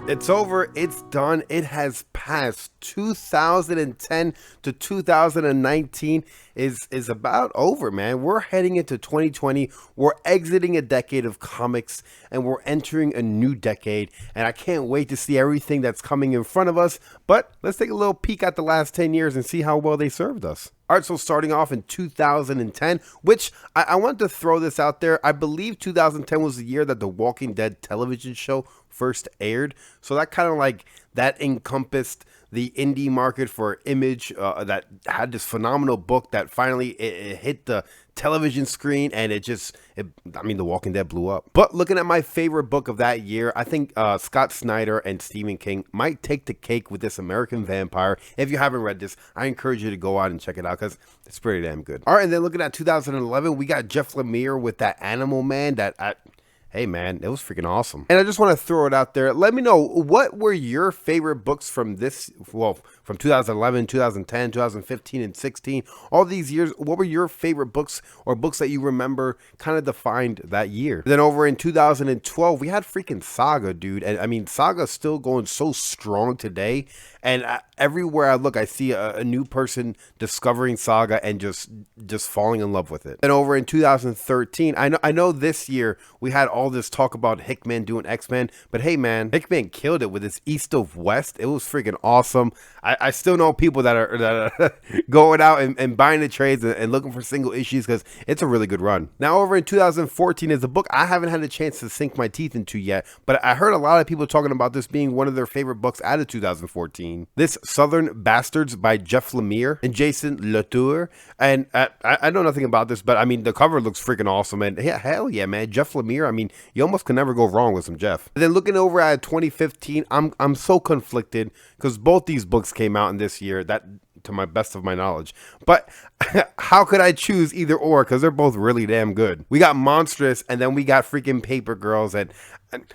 It's over. It's done. It has passed. 2010 to 2019 is about over, man. We're heading into 2020. We're exiting a decade of comics and we're entering a new decade. And I can't wait to see everything that's coming in front of us. But let's take a little peek at the last 10 years and see how well they served us. All right, so starting off in 2010, which I want to throw this out there. I believe 2010 was the year that the Walking Dead television show first aired. So that kind of like that encompassed the indie market for Image that had this phenomenal book that finally it hit the television screen and I mean, The Walking Dead blew up. But looking at my favorite book of that year, I think Scott Snyder and Stephen King might take the cake with this American Vampire. If you haven't read this, I encourage you to go out and check it out because it's pretty damn good. All right, and then looking at 2011, we got Jeff Lemire with that Animal Man hey man, it was freaking awesome. And I just want to throw it out there. Let me know, what were your favorite books from from 2011, 2010, 2015, and 16? All these years, what were your favorite books or books that you remember kind of defined that year? Then over in 2012, we had freaking Saga, dude. And I mean, Saga's still going so strong today. And everywhere I look, I see a new person discovering Saga and just falling in love with it. And over in 2013, I know this year we had all this talk about Hickman doing X-Men, but hey man, Hickman killed it with his East of West. It was freaking awesome. I still know people that are going out and buying the trades and looking for single issues because it's a really good run. Now over in 2014 is a book I haven't had a chance to sink my teeth into yet, but I heard a lot of people talking about this being one of their favorite books out of 2014. This Southern Bastards by Jeff Lemire and Jason Latour. And I know nothing about this, but I mean, the cover looks freaking awesome. And yeah, hell yeah, man. Jeff Lemire, I mean, you almost can never go wrong with some Jeff. And then looking over at 2015, I'm so conflicted because both these books came out in this year, that to my best of my knowledge. But how could I choose either or? Because they're both really damn good. We got Monstrous, and then we got freaking Paper Girls, and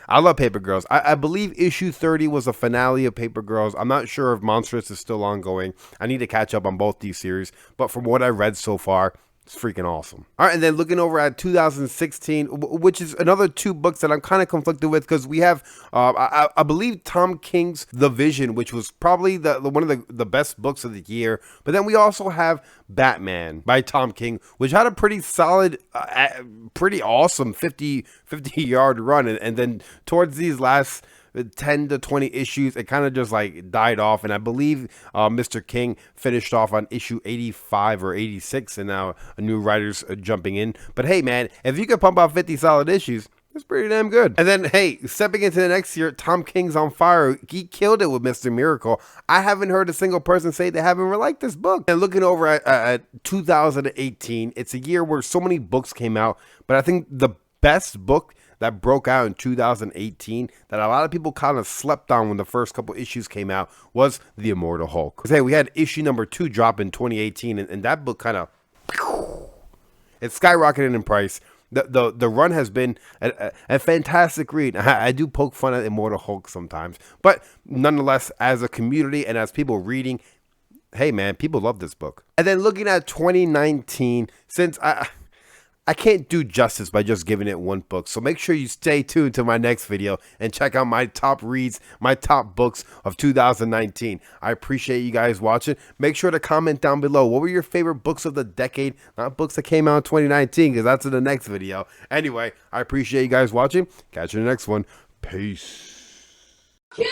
I love Paper Girls. I believe issue 30 was a finale of Paper Girls. I'm not sure if Monstrous is still ongoing. I need to catch up on both these series, but from what I read so far, it's freaking awesome. All right, and then looking over at 2016, which is another two books that I'm kind of conflicted with because we have, I believe, Tom King's The Vision, which was probably one of the best books of the year. But then we also have Batman by Tom King, which had a pretty solid, pretty awesome 50-yard run. And then towards these last 10 to 20 issues, it kind of just like died off, and I believe Mr. King finished off on issue 85 or 86, and now a new writer's jumping in. But hey man, if you can pump out 50 solid issues, it's pretty damn good. And then hey, stepping into the next year, Tom King's on fire. He killed it with Mr. Miracle. I haven't heard a single person say they haven't really liked this book. And looking over at 2018, it's a year where so many books came out, but I think the best book that broke out in 2018 that a lot of people kind of slept on when the first couple issues came out was The Immortal Hulk. Because hey, we had issue number 2 drop in 2018, and that book kind of, it skyrocketed in price. The run has been a fantastic read. I do poke fun at Immortal Hulk sometimes, but nonetheless, as a community and as people reading, hey man, people love this book. And then looking at 2019, since I can't do justice by just giving it one book. So make sure you stay tuned to my next video and check out my top reads, my top books of 2019. I appreciate you guys watching. Make sure to comment down below. What were your favorite books of the decade? Not books that came out in 2019, because that's in the next video. Anyway, I appreciate you guys watching. Catch you in the next one. Peace. Killing